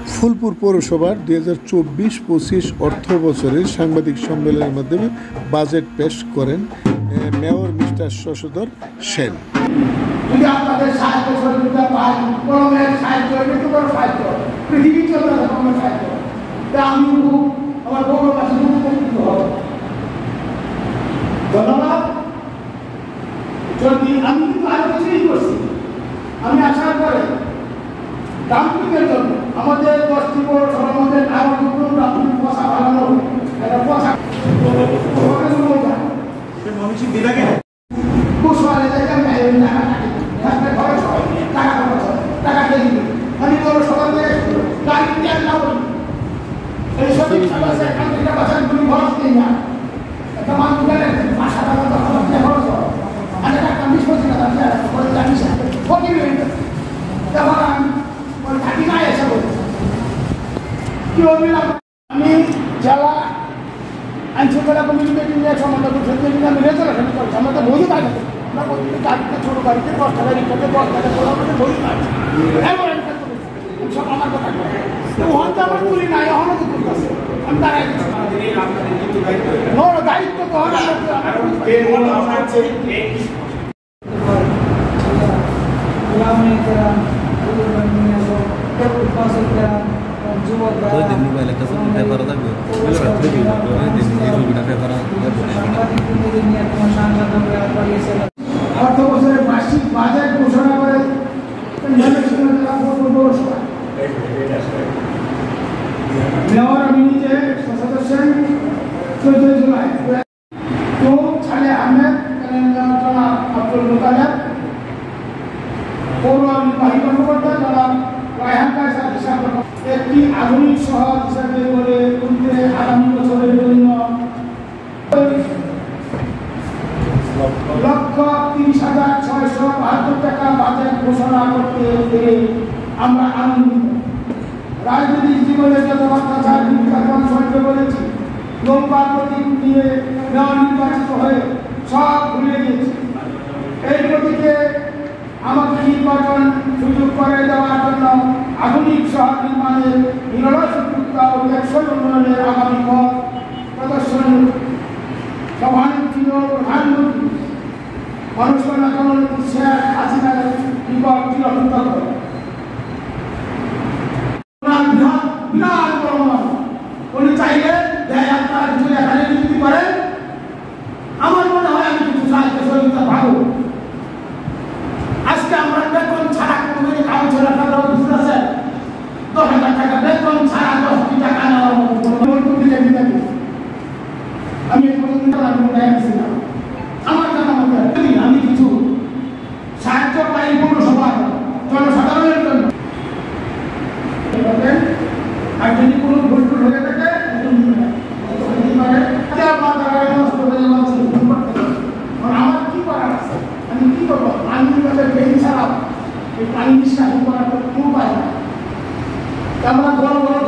ফুলপুর পৌরসভার 2024-25 অর্থ বছরের সাংবাদিক সম্মেলনের মাধ্যমে বাজেট পেশ করেন মেয়র মিস্টার শশধর সেন। যদি আপনাদের সাহায্য সহযোগিতা পাই, কলমের সাহায্য, মৃত্যুকর সাহায্য, পৃথিবীর জন্য কলমের সাহায্য, আমি আমার পৌরবাসী উপকৃত হব। ধন্যবাদ। যদি আমি কিন্তু আরো কিছুই করছি, আমি আসার পরে ডাম্পিংয়ের জন্য আমাদের 10টি পৌরসভার মধ্যে আরো দুটো ডাম্পিং পচা বানানো এটা পচা বিভাগে কুশলে দেখেন টাকা দিয়ে দিবে আমি পৌরসভাতে গাড়ি তেল না বলি এই সঠিক সমাজে এখান থেকে বাঁচান তুমি খরচ দিই না একটা মানুষ গেলেন 5,000 টাকা খরচ হয় আর একটা 20-25 টাকা খরচ জানিস ফকির হয়ে গেছে তখন আমি থাকি না এসে বলছি কি বললাম আমি জেলা আইনশৃঙ্খলা কমিটি মিটিংয়ে সম্বন্ধ করছি আমি রেজুলেশন করছি আমরা তো বই পাই আমরা প্রতিদিন গাড়িতে ছোটো গাড়িতে 10 টাকা রিক্সাতে 10 টাকা করে আমাদের বই পাই সব আমার কথা ওখান তো আমার তুলি নাই এখনও তো তুলতে আছে আমি দাঁড়াই দায়িত্ব তো অর্থ বছরের বার্ষিক বাজেট ঘোষণা করে মেয়র আমি নিজে সদস্য 14 জুলাই তো ছালে আহমেদ জনাব আব্দুল মুতালেব পৌর নির্বাহী কর্মকর্তা জনাব রায়হান কায়সার হিসাব একটি আধুনিক শহর হিসাবে গড়ে তুলতে আগামী বছরের জন্য 1,30,672 টাকা বাজেট ঘোষণা করতে পেরে আমরা আনন্দিত। রাজনৈতিক জীবনে যত অত্যাচার নির্যাতন সহ্য করেছি, নৌকা প্রতীক নিয়ে মেয়র নির্বাচিত হয়ে সব ভুলে গিয়েছি। এই প্রতীকে আমাকে নির্বাচন সুযোগ করে দেওয়ার জন্য আধুনিক শহর নির্মাণের নিরলসযুক্ত ও টেকসই উন্নয়নের আগামী পথ প্রদর্শন সভানেত্রী ও প্রধানমন্ত্রী অনুষ্ঠান শেখ হাসিনার নিকট চিরকৃতজ্ঞ। বিরাট বড় উনি চাইলে আপনারা কিছু এখানে যদি করেন আমার মনে হয় আমি কিছু সাহায্য সহযোগিতা পাবো। আজকে আমরা বেতন ছাড়া কোনো কাউন্সিল আপনারা বুঝতে আছেন 10,000 টাকা বেতন ছাড়া 10টি টাকা নেওয়ার মতো আমি আমার জানা মতো আমি কিছু সাহায্য পাই পৌরসভার জনসাধারণের জন্য আর যদি কোনো ভুল হয়ে থাকে আমার কি করার আছে আমি কি করবো আমি বেশি ছাড়া পানি নিষ্কাশন করার কোনো উপায় না আমরা বড় বড়